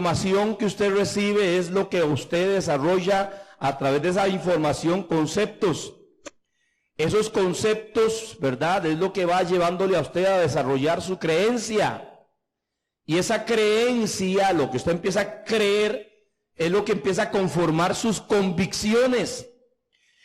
información que usted recibe es lo que usted desarrolla a través de esa información, conceptos. Esos conceptos, ¿verdad?, es lo que va llevándole a usted a desarrollar su creencia. Y esa creencia, lo que usted empieza a creer, es lo que empieza a conformar sus convicciones.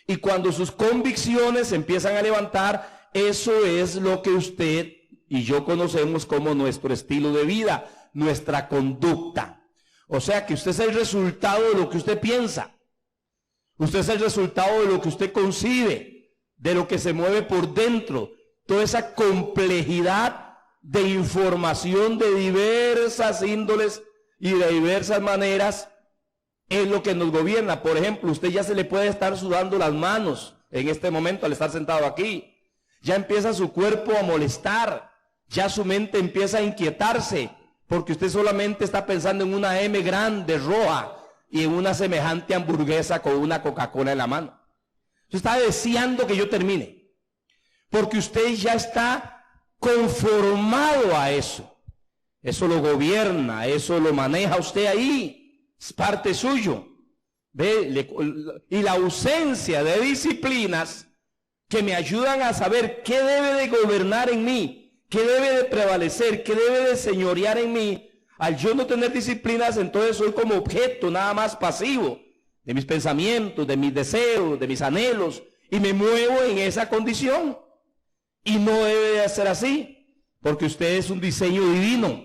Y cuando sus convicciones se empiezan a levantar, eso es lo que usted y yo conocemos como nuestro estilo de vida, nuestra conducta. O sea que usted es el resultado de lo que usted piensa. Usted es el resultado de lo que usted concibe, de lo que se mueve por dentro. Toda esa complejidad de información de diversas índoles y de diversas maneras es lo que nos gobierna. Por ejemplo, usted ya se le puede estar sudando las manos en este momento al estar sentado aquí. Ya empieza su cuerpo a molestar, ya su mente empieza a inquietarse, porque usted solamente está pensando en una M grande, roja, y en una semejante hamburguesa con una Coca-Cola en la mano. Usted está deseando que yo termine, porque usted ya está conformado a eso. Eso lo gobierna, eso lo maneja usted ahí. Es parte suyo. ¿Ve? Y la ausencia de disciplinas que me ayudan a saber qué debe de gobernar en mí, qué debe de prevalecer, qué debe de señorear en mí. Al yo no tener disciplinas, entonces soy como objeto nada más pasivo de mis pensamientos, de mis deseos, de mis anhelos, y me muevo en esa condición. Y no debe de ser así, porque usted es un diseño divino,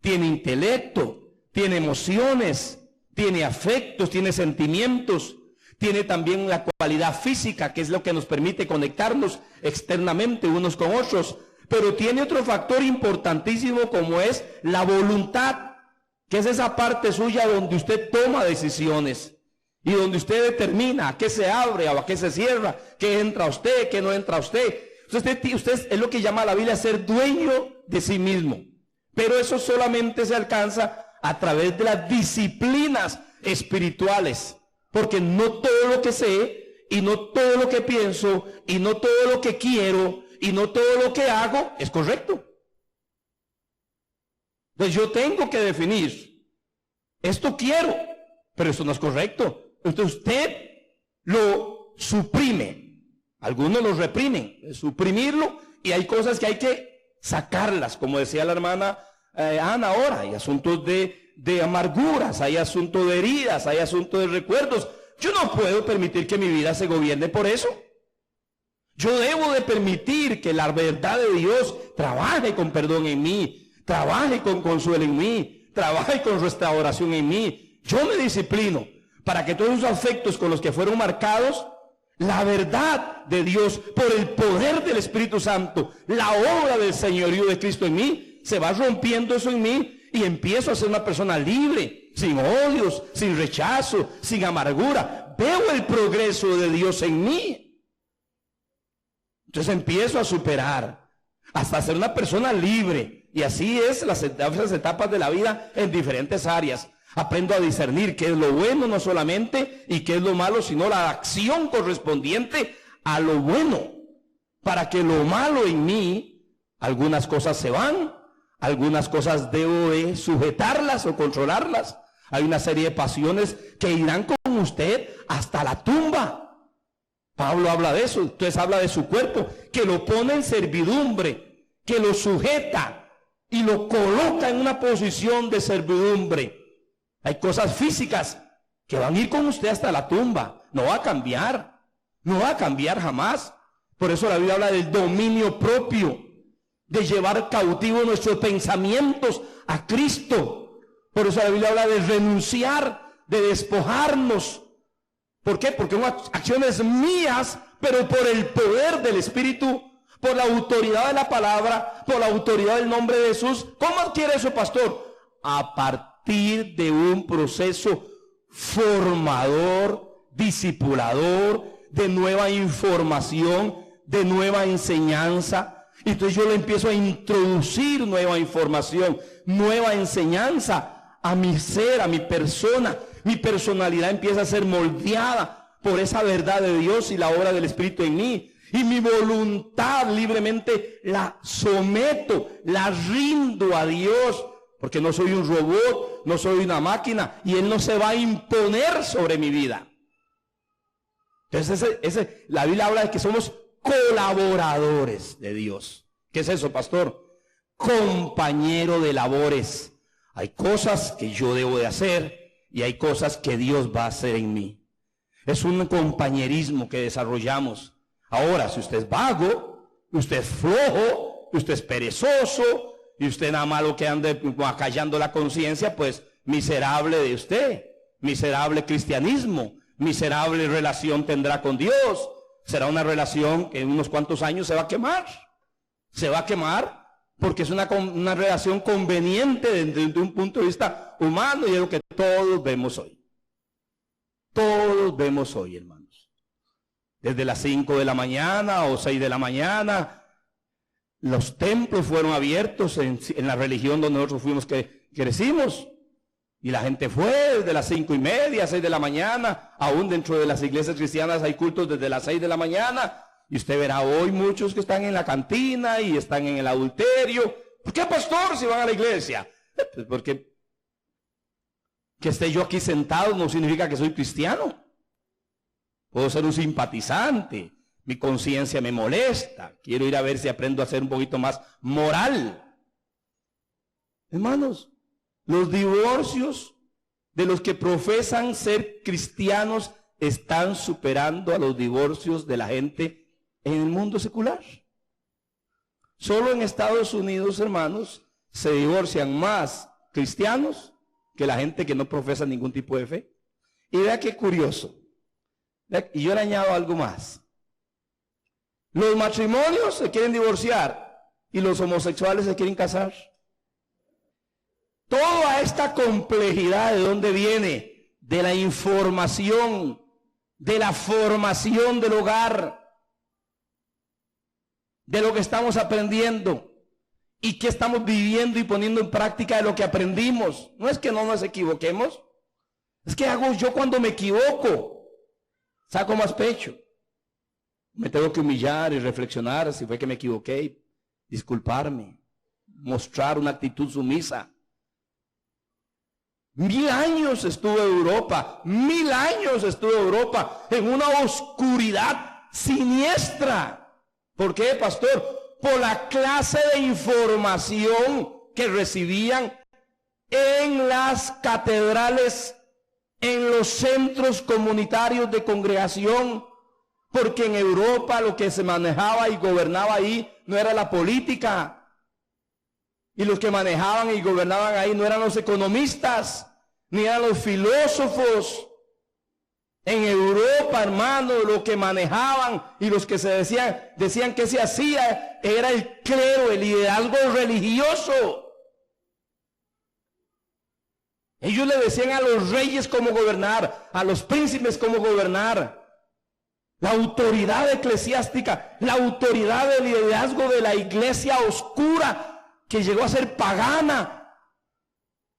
tiene intelecto, tiene emociones, tiene afectos, tiene sentimientos, tiene también la cualidad física, que es lo que nos permite conectarnos externamente unos con otros, pero tiene otro factor importantísimo como es la voluntad, que es esa parte suya donde usted toma decisiones y donde usted determina a qué se abre o a qué se cierra, qué entra a usted, qué no entra a usted. Usted es lo que llama la Biblia ser dueño de sí mismo, pero eso solamente se alcanza a través de las disciplinas espirituales, porque no todo lo que sé, y no todo lo que pienso, y no todo lo que quiero, y no todo lo que hago es correcto. Entonces yo tengo que definir, esto quiero, pero esto no es correcto. Entonces usted lo suprime, algunos lo reprimen, suprimirlo, y hay cosas que hay que sacarlas, como decía la hermana Ana ahora. Hay asuntos de amarguras, hay asuntos de heridas, hay asuntos de recuerdos. Yo no puedo permitir que mi vida se gobierne por eso. Yo debo de permitir que la verdad de Dios trabaje con perdón en mí, trabaje con consuelo en mí, trabaje con restauración en mí. Yo me disciplino para que todos esos afectos con los que fueron marcados, la verdad de Dios, por el poder del Espíritu Santo, la obra del señorío de Cristo en mí, se va rompiendo eso en mí y empiezo a ser una persona libre, sin odios, sin rechazo, sin amargura. Veo el progreso de Dios en mí. Entonces empiezo a superar hasta ser una persona libre. Y así es las etapas de la vida en diferentes áreas. Aprendo a discernir qué es lo bueno no solamente y qué es lo malo, sino la acción correspondiente a lo bueno. Para que lo malo en mí, algunas cosas se van, algunas cosas debo de sujetarlas o controlarlas. Hay una serie de pasiones que irán con usted hasta la tumba. Pablo habla de eso. Entonces habla de su cuerpo, que lo pone en servidumbre, que lo sujeta y lo coloca en una posición de servidumbre. Hay cosas físicas que van a ir con usted hasta la tumba. No va a cambiar. No va a cambiar jamás. Por eso la Biblia habla del dominio propio, de llevar cautivo nuestros pensamientos a Cristo. Por eso la Biblia habla de renunciar, de despojarnos. ¿Por qué? Porque son acciones mías, pero por el poder del Espíritu, por la autoridad de la palabra, por la autoridad del nombre de Jesús. ¿Cómo adquiere eso, pastor? A partir de un proceso formador, discipulador, de nueva información, de nueva enseñanza. Entonces yo le empiezo a introducir nueva información, nueva enseñanza a mi ser, a mi persona. Mi personalidad empieza a ser moldeada por esa verdad de Dios y la obra del Espíritu en mí. Y mi voluntad libremente la someto, la rindo a Dios porque no soy un robot, no soy una máquina, y Él no se va a imponer sobre mi vida. Entonces la Biblia habla de que somos colaboradores de Dios. ¿Qué es eso, pastor? Compañero de labores. Hay cosas que yo debo de hacer y hay cosas que Dios va a hacer en mí. Es un compañerismo que desarrollamos. Ahora, si usted es vago, usted es flojo, usted es perezoso y usted nada más lo que ande acallando la conciencia, pues miserable de usted, miserable cristianismo, miserable relación tendrá con Dios. Será una relación que en unos cuantos años se va a quemar. Se va a quemar porque es una relación conveniente desde un punto de vista humano, y es lo que todos vemos hoy. Todos vemos hoy, hermanos. Desde las 5 de la mañana o 6 de la mañana, los templos fueron abiertos en la religión donde nosotros fuimos que crecimos. Y la gente fue desde las 5:30, 6 de la mañana. Aún dentro de las iglesias cristianas hay cultos desde las 6 de la mañana. Y usted verá hoy muchos que están en la cantina y están en el adulterio. ¿Por qué, pastor, si van a la iglesia? Pues porque que esté yo aquí sentado no significa que soy cristiano. Puedo ser un simpatizante. Mi conciencia me molesta. Quiero ir a ver si aprendo a ser un poquito más moral. Hermanos, los divorcios de los que profesan ser cristianos están superando a los divorcios de la gente en el mundo secular. Solo en Estados Unidos, hermanos, se divorcian más cristianos que la gente que no profesa ningún tipo de fe. Y vea qué curioso. Y yo le añado algo más. Los matrimonios se quieren divorciar y los homosexuales se quieren casar. Toda esta complejidad, ¿de dónde viene? De la información, de la formación del hogar, de lo que estamos aprendiendo y que estamos viviendo y poniendo en práctica de lo que aprendimos. No es que no nos equivoquemos, es que hago yo cuando me equivoco, saco más pecho. Me tengo que humillar y reflexionar si fue que me equivoqué, disculparme, mostrar una actitud sumisa. 1000 años estuve en Europa, 1000 años estuve en Europa en una oscuridad siniestra. ¿Por qué, pastor? Por la clase de información que recibían en las catedrales, en los centros comunitarios de congregación, porque en Europa lo que se manejaba y gobernaba ahí no era la política, y los que manejaban y gobernaban ahí no eran los economistas, ni eran los filósofos. En Europa, hermano, lo que manejaban y los que se decían que se hacía era el clero, el liderazgo religioso. Ellos le decían a los reyes cómo gobernar, a los príncipes cómo gobernar. La autoridad eclesiástica, la autoridad del liderazgo de la iglesia oscura que llegó a ser pagana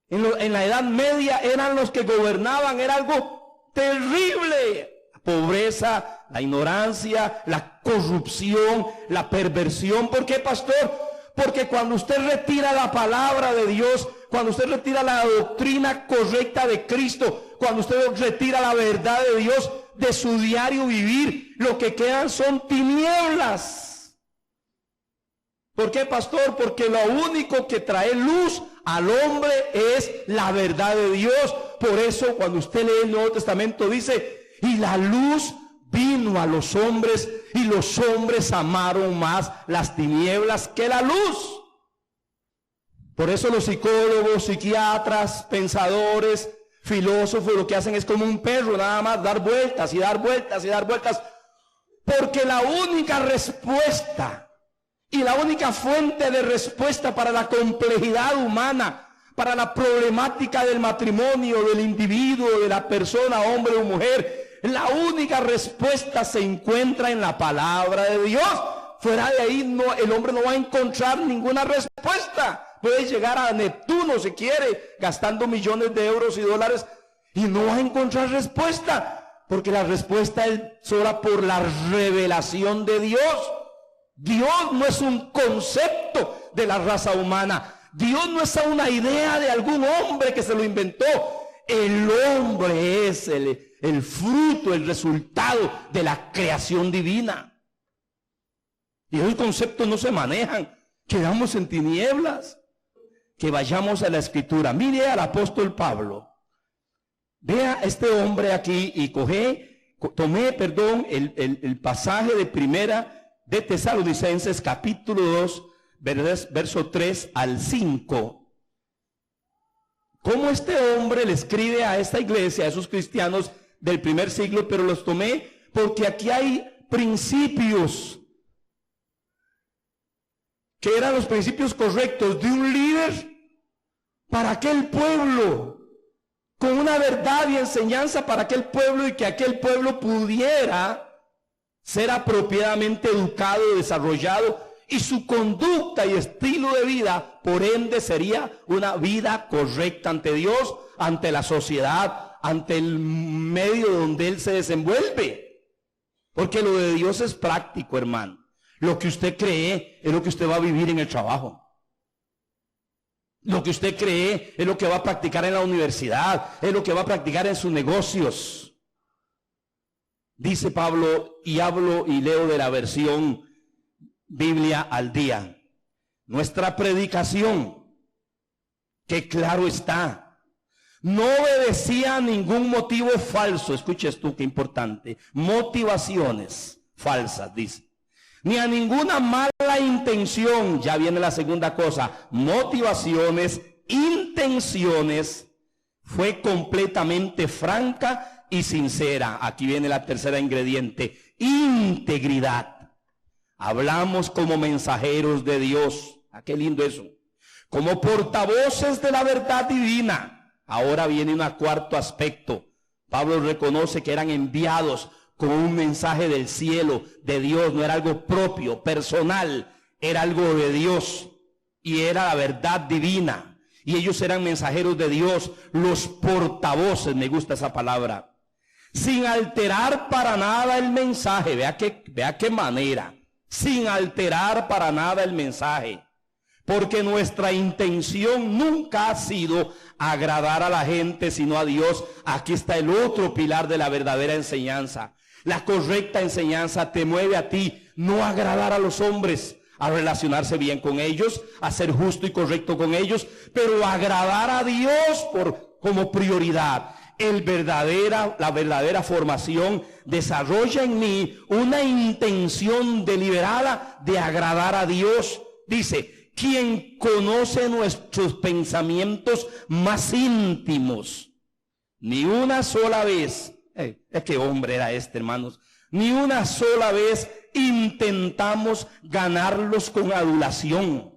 en la Edad Media, eran los que gobernaban. Era algo terrible. La pobreza, la ignorancia, la corrupción, la perversión. ¿Por qué, pastor? Porque cuando usted retira la palabra de Dios, cuando usted retira la doctrina correcta de Cristo, cuando usted retira la verdad de Dios de su diario vivir, lo que quedan son tinieblas. ¿Por qué, pastor? Porque lo único que trae luz al hombre es la verdad de Dios. Por eso cuando usted lee el Nuevo Testamento dice, y la luz vino a los hombres y los hombres amaron más las tinieblas que la luz. Por eso los psicólogos, psiquiatras, pensadores, filósofos lo que hacen es como un perro, nada más dar vueltas y dar vueltas y dar vueltas. Porque la única respuesta y la única fuente de respuesta para la complejidad humana, para la problemática del matrimonio, del individuo, de la persona, hombre o mujer, la única respuesta se encuentra en la palabra de Dios. Fuera de ahí el hombre no va a encontrar ninguna respuesta. Puede llegar a Neptuno si quiere, gastando millones de euros y dólares, y no va a encontrar respuesta, porque la respuesta es sola por la revelación de Dios. Dios no es un concepto de la raza humana. Dios no es una idea de algún hombre que se lo inventó. El hombre es el fruto, el resultado de la creación divina. Y esos conceptos no se manejan. Quedamos en tinieblas. Que vayamos a la Escritura. Mire al apóstol Pablo. Vea este hombre aquí y tomé el pasaje de primera de Tesalonicenses capítulo 2, verso 3 al 5. Cómo este hombre le escribe a esta iglesia, a esos cristianos del primer siglo, pero los tomé porque aquí hay principios que eran los principios correctos de un líder para aquel pueblo, con una verdad y enseñanza para aquel pueblo, y que aquel pueblo pudiera ser apropiadamente educado y desarrollado, y su conducta y estilo de vida, por ende, sería una vida correcta ante Dios, ante la sociedad, ante el medio donde él se desenvuelve. Porque lo de Dios es práctico, hermano. Lo que usted cree es lo que usted va a vivir en el trabajo. Lo que usted cree es lo que va a practicar en la universidad, es lo que va a practicar en sus negocios. Dice Pablo, y hablo y leo de la versión Biblia al día. Nuestra predicación, que claro está, no obedecía a ningún motivo falso. Escuches tú qué importante. Motivaciones falsas, dice. Ni a ninguna mala intención. Ya viene la segunda cosa. Motivaciones, intenciones. Fue completamente franca y sincera. Aquí viene la tercera ingrediente. Integridad. Hablamos como mensajeros de Dios. ¿Ah, qué lindo eso? Como portavoces de la verdad divina. Ahora viene un cuarto aspecto. Pablo reconoce que eran enviados con un mensaje del cielo, de Dios. No era algo propio, personal. Era algo de Dios. Y era la verdad divina. Y ellos eran mensajeros de Dios. Los portavoces, me gusta esa palabra. Sin alterar para nada el mensaje. Vea qué manera. Sin alterar para nada el mensaje. Porque nuestra intención nunca ha sido agradar a la gente, sino a Dios. Aquí está el otro pilar de la verdadera enseñanza. La correcta enseñanza te mueve a ti, no a agradar a los hombres, a relacionarse bien con ellos, a ser justo y correcto con ellos, pero a agradar a Dios como prioridad. La verdadera formación desarrolla en mí una intención deliberada de agradar a Dios. Dice, quien conoce nuestros pensamientos más íntimos. Ni una sola vez, qué hombre era este, hermanos, ni una sola vez intentamos ganarlos con adulación.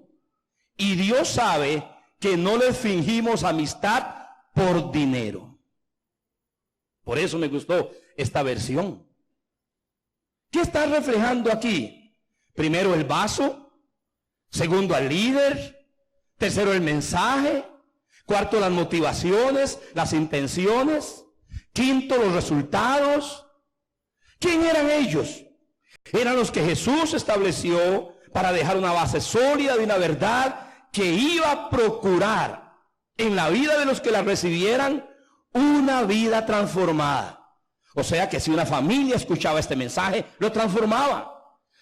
Y Dios sabe que no les fingimos amistad por dinero. Por eso me gustó esta versión. ¿Qué está reflejando aquí? Primero el vaso, segundo al líder, tercero el mensaje, cuarto las motivaciones, las intenciones, quinto los resultados. ¿Quién eran ellos? Eran los que Jesús estableció para dejar una base sólida de una verdad que iba a procurar en la vida de los que la recibieran una vida transformada. O sea que si una familia escuchaba este mensaje, lo transformaba.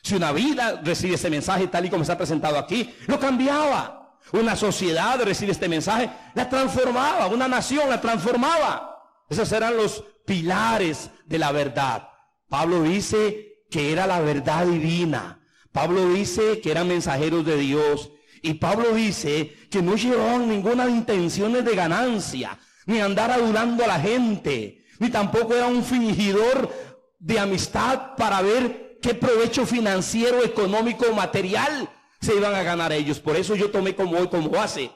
Si una vida recibe este mensaje tal y como está presentado aquí, lo cambiaba. Una sociedad recibe este mensaje, la transformaba. Una nación la transformaba. Esos eran los pilares de la verdad. Pablo dice que era la verdad divina. Pablo dice que eran mensajeros de Dios. Y Pablo dice que no llevaban ninguna intenciones de ganancia, ni andar adulando a la gente, ni tampoco era un fingidor de amistad para ver qué provecho financiero, económico o material se iban a ganar ellos. Por eso yo tomé como base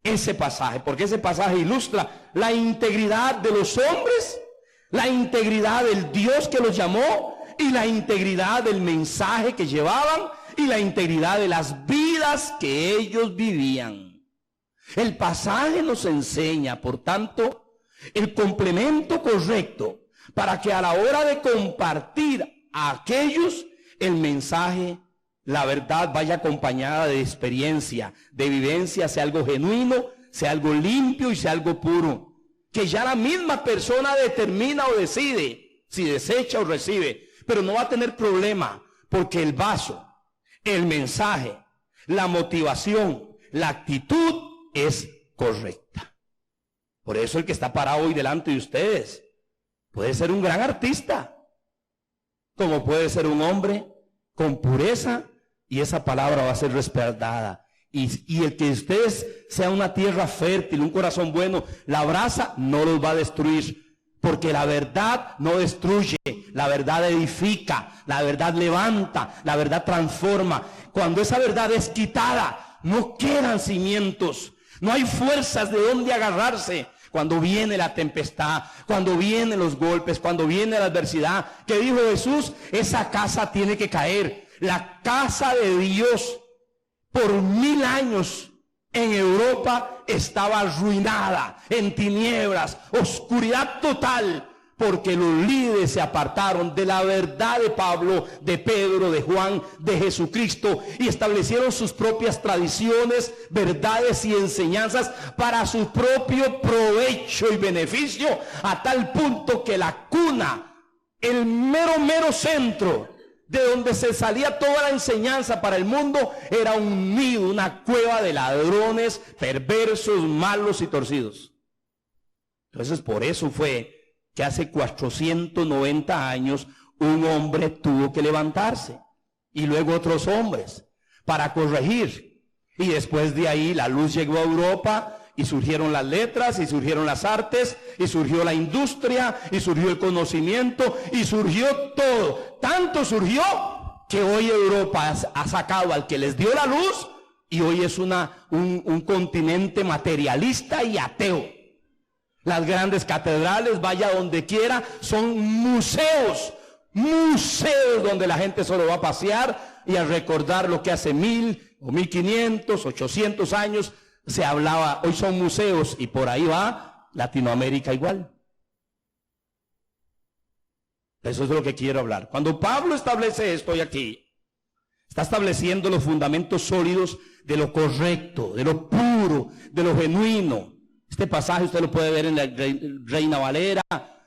ese pasaje, porque ese pasaje ilustra la integridad de los hombres, la integridad del Dios que los llamó, y la integridad del mensaje que llevaban, y la integridad de las vidas que ellos vivían. El pasaje nos enseña, por tanto, el complemento correcto para que a la hora de compartir a aquellos el mensaje la verdad vaya acompañada de experiencia, de vivencia, sea algo genuino, sea algo limpio y sea algo puro. Que ya la misma persona determina o decide si desecha o recibe, pero no va a tener problema, porque el vaso, el mensaje, la motivación, la actitud es correcta. Por eso el que está parado hoy delante de ustedes puede ser un gran artista, como puede ser un hombre con pureza, y esa palabra va a ser respaldada. Y el que ustedes sea una tierra fértil, un corazón bueno, la brasa no los va a destruir, porque la verdad no destruye, la verdad edifica, la verdad levanta, la verdad transforma. Cuando esa verdad es quitada, no quedan cimientos, no hay fuerzas de dónde agarrarse. Cuando viene la tempestad, cuando vienen los golpes, cuando viene la adversidad, ¿qué dijo Jesús? Esa casa tiene que caer. La casa de Dios por 1000 años en Europa estaba arruinada, en tinieblas, oscuridad total, porque los líderes se apartaron de la verdad de Pablo, de Pedro, de Juan, de Jesucristo, y establecieron sus propias tradiciones, verdades y enseñanzas para su propio provecho y beneficio, a tal punto que la cuna, el mero centro de donde se salía toda la enseñanza para el mundo, era un nido, una cueva de ladrones, perversos, malos y torcidos. Entonces por eso fue que hace 490 años un hombre tuvo que levantarse, y luego otros hombres, para corregir. Y después de ahí la luz llegó a Europa, y surgieron las letras, y surgieron las artes, y surgió la industria, y surgió el conocimiento, y surgió todo. Tanto surgió que hoy Europa ha sacado al que les dio la luz, y hoy es un continente materialista y ateo. Las grandes catedrales, vaya donde quiera, son museos donde la gente solo va a pasear y a recordar lo que hace 1000 o 1500, 800 años se hablaba. Hoy son museos, y por ahí va Latinoamérica igual. Eso es de lo que quiero hablar. Cuando Pablo establece esto hoy aquí, está estableciendo los fundamentos sólidos de lo correcto, de lo puro, de lo genuino. Este pasaje usted lo puede ver en la Reina Valera,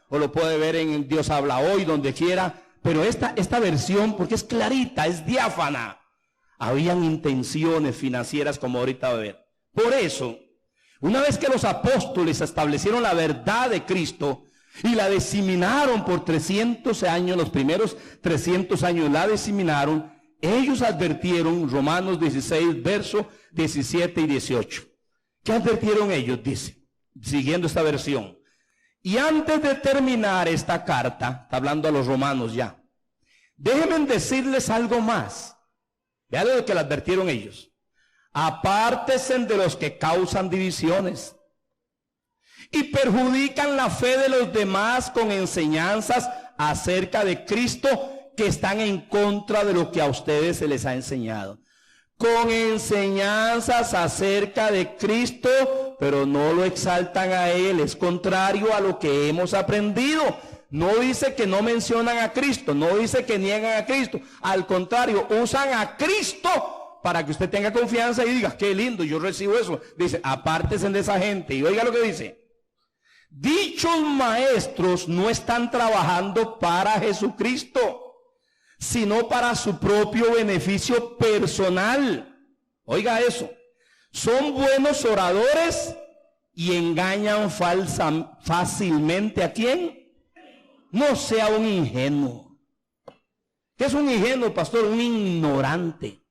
o lo puede ver en Dios habla hoy, donde quiera, pero esta versión, porque es clarita, es diáfana, habían intenciones financieras, como ahorita va a ver. Por eso, una vez que los apóstoles establecieron la verdad de Cristo y la diseminaron por 300 años, los primeros 300 años la diseminaron, ellos advirtieron, Romanos 16, versos 17 y 18. ¿Qué advirtieron ellos? Dice, siguiendo esta versión: y antes de terminar esta carta, está hablando a los romanos ya, déjenme decirles algo más. Vean lo que le advirtieron ellos: apártense de los que causan divisiones y perjudican la fe de los demás con enseñanzas acerca de Cristo que están en contra de lo que a ustedes se les ha enseñado. Con enseñanzas acerca de Cristo, pero no lo exaltan a Él, es contrario a lo que hemos aprendido. No dice que no mencionan a Cristo, no dice que niegan a Cristo, al contrario, usan a Cristo para que usted tenga confianza y diga, qué lindo, yo recibo eso. Dice, apártense de esa gente. Y oiga lo que dice: dichos maestros no están trabajando para Jesucristo, sino para su propio beneficio personal. Oiga eso. Son buenos oradores y engañan fácilmente ¿a quién? No sea un ingenuo. ¿Qué es un ingenuo, pastor? Un ignorante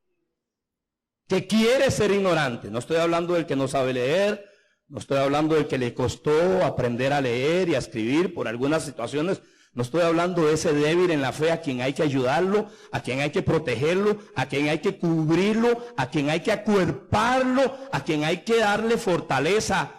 que quiere ser ignorante. No estoy hablando del que no sabe leer, no estoy hablando del que le costó aprender a leer y a escribir por algunas situaciones. No estoy hablando de ese débil en la fe a quien hay que ayudarlo, a quien hay que protegerlo, a quien hay que cubrirlo, a quien hay que acuerparlo, a quien hay que darle fortaleza.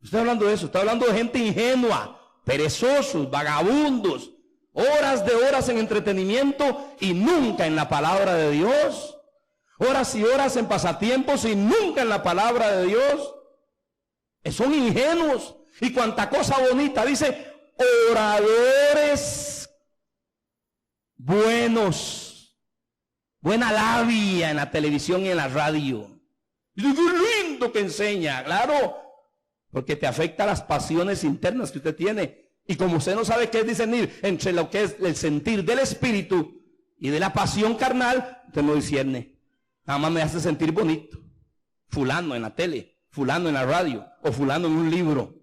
No estoy hablando de eso, estoy hablando de gente ingenua, perezosos, vagabundos, horas de horas en entretenimiento y nunca en la palabra de Dios. Horas y horas en pasatiempos y nunca en la palabra de Dios. Son ingenuos. Y cuanta cosa bonita, dice, oradores buenos. buena labia en la televisión y en la radio. Y qué lindo que enseña, claro, porque te afecta las pasiones internas que usted tiene. Y como usted no sabe qué es discernir entre lo que es el sentir del espíritu y de la pasión carnal, usted no discierne. Nada más me hace sentir bonito. Fulano en la tele, fulano en la radio, o fulano en un libro.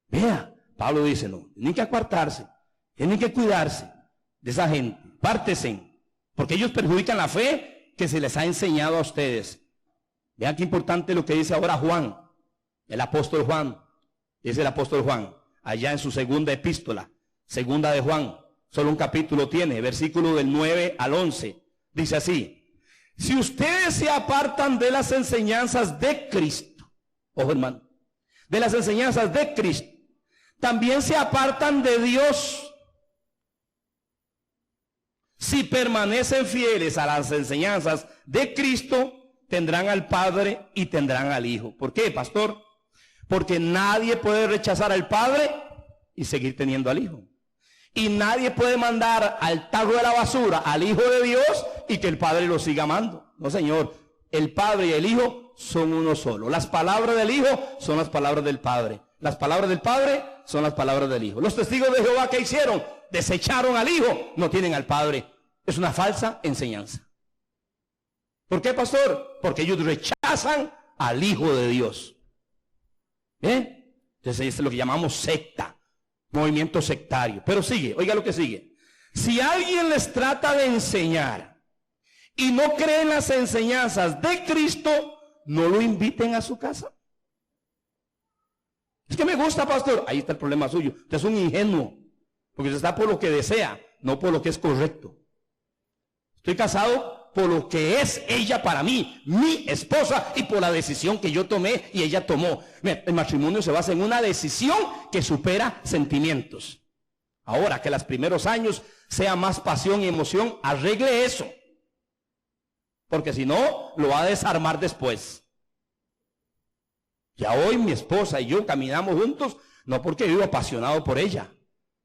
Vea, Pablo dice, no, tienen que apartarse, tienen que cuidarse de esa gente. Pártese, porque ellos perjudican la fe que se les ha enseñado a ustedes. Vean qué importante lo que dice ahora Juan, el apóstol Juan. Dice el apóstol Juan, allá en su segunda epístola, segunda de Juan, solo un capítulo tiene, versículo del 9 al 11. Dice así: si ustedes se apartan de las enseñanzas de Cristo, ojo hermano, de las enseñanzas de Cristo, también se apartan de Dios. Si permanecen fieles a las enseñanzas de Cristo, tendrán al Padre y tendrán al Hijo. ¿Por qué, pastor? Porque nadie puede rechazar al Padre y seguir teniendo al Hijo. Y nadie puede mandar al tarro de la basura al Hijo de Dios y que el Padre lo siga amando. No, señor. El Padre y el Hijo son uno solo. Las palabras del Hijo son las palabras del Padre. Las palabras del Padre son las palabras del Hijo. Los testigos de Jehová, ¿qué hicieron? Desecharon al Hijo, no tienen al Padre. Es una falsa enseñanza. ¿Por qué, pastor? Porque ellos rechazan al Hijo de Dios. ¿Bien? Entonces esto es lo que llamamos secta, movimiento sectario. Pero sigue, oiga lo que sigue. Si alguien les trata de enseñar y no cree en las enseñanzas de Cristo, no lo inviten a su casa. Es que me gusta, pastor. Ahí está el problema suyo. Usted es un ingenuo, porque usted está por lo que desea, no por lo que es correcto. Estoy casado por lo que es ella para mí, mi esposa, y por la decisión que yo tomé y ella tomó. El matrimonio se basa en una decisión que supera sentimientos. Ahora, que los primeros años sea más pasión y emoción, arregle eso. Porque si no, lo va a desarmar después. Ya hoy mi esposa y yo caminamos juntos, no porque vivo apasionado por ella.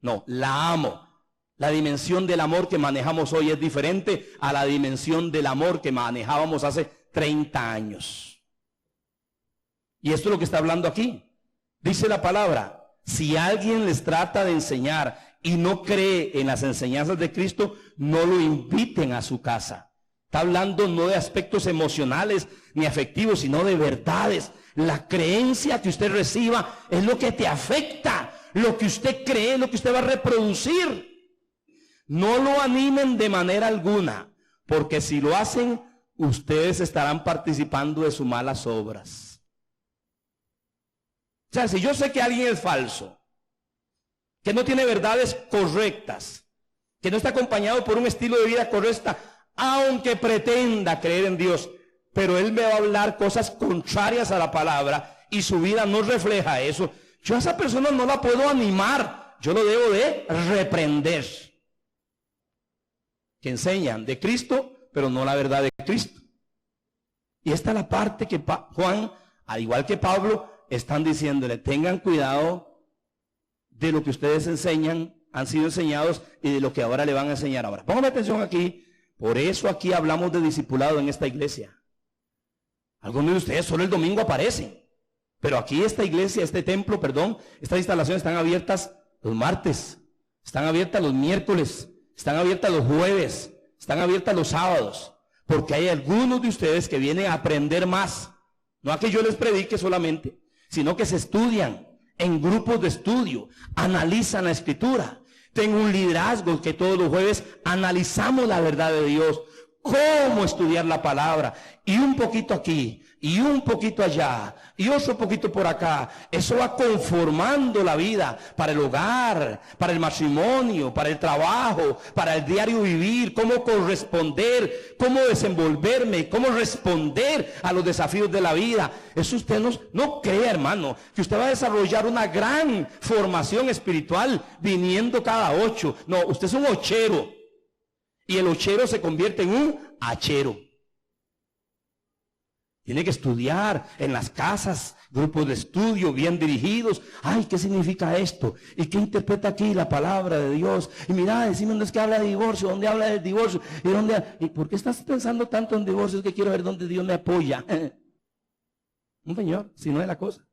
No, la amo. La dimensión del amor que manejamos hoy es diferente a la dimensión del amor que manejábamos hace 30 años. Y esto es lo que está hablando aquí. Dice la palabra, si alguien les trata de enseñar y no cree en las enseñanzas de Cristo, no lo inviten a su casa. Está hablando no de aspectos emocionales ni afectivos, sino de verdades. La creencia que usted reciba es lo que te afecta. Lo que usted cree, lo que usted va a reproducir. No lo animen de manera alguna, porque si lo hacen, ustedes estarán participando de sus malas obras. O sea, si yo sé que alguien es falso, que no tiene verdades correctas, que no está acompañado por un estilo de vida correcto, aunque pretenda creer en Dios, pero él me va a hablar cosas contrarias a la palabra y su vida no refleja eso, yo a esa persona no la puedo animar, yo lo debo de reprender. Que enseñan de Cristo, pero no la verdad de Cristo. Y esta es la parte que Juan, al igual que Pablo, están diciéndole, tengan cuidado de lo que ustedes enseñan, han sido enseñados, y de lo que ahora le van a enseñar ahora. Póngame atención aquí, por eso aquí hablamos de discipulado en esta iglesia. Algunos de ustedes solo el domingo aparecen, pero aquí esta iglesia, este templo, perdón, estas instalaciones están abiertas los martes, están abiertas los miércoles, están abiertas los jueves, están abiertas los sábados, porque hay algunos de ustedes que vienen a aprender más. No a que yo les predique solamente, sino que se estudian en grupos de estudio, analizan la escritura. Tengo un liderazgo que todos los jueves analizamos la verdad de Dios, cómo estudiar la palabra, y un poquito aquí, y un poquito allá, y otro poquito por acá. Eso va conformando la vida para el hogar, para el matrimonio, para el trabajo, para el diario vivir, cómo corresponder, cómo desenvolverme, cómo responder a los desafíos de la vida. Eso usted no crea, hermano, que usted va a desarrollar una gran formación espiritual viniendo cada 8. No, usted es un ochero, y el ochero se convierte en un hachero. Tiene que estudiar en las casas, grupos de estudio bien dirigidos. Ay, ¿qué significa esto? ¿Y qué interpreta aquí la palabra de Dios? Y mira, decime dónde es que habla de divorcio, dónde habla del divorcio, y por qué estás pensando tanto en divorcio. Es que quiero ver dónde Dios me apoya. Un señor, si no es la cosa.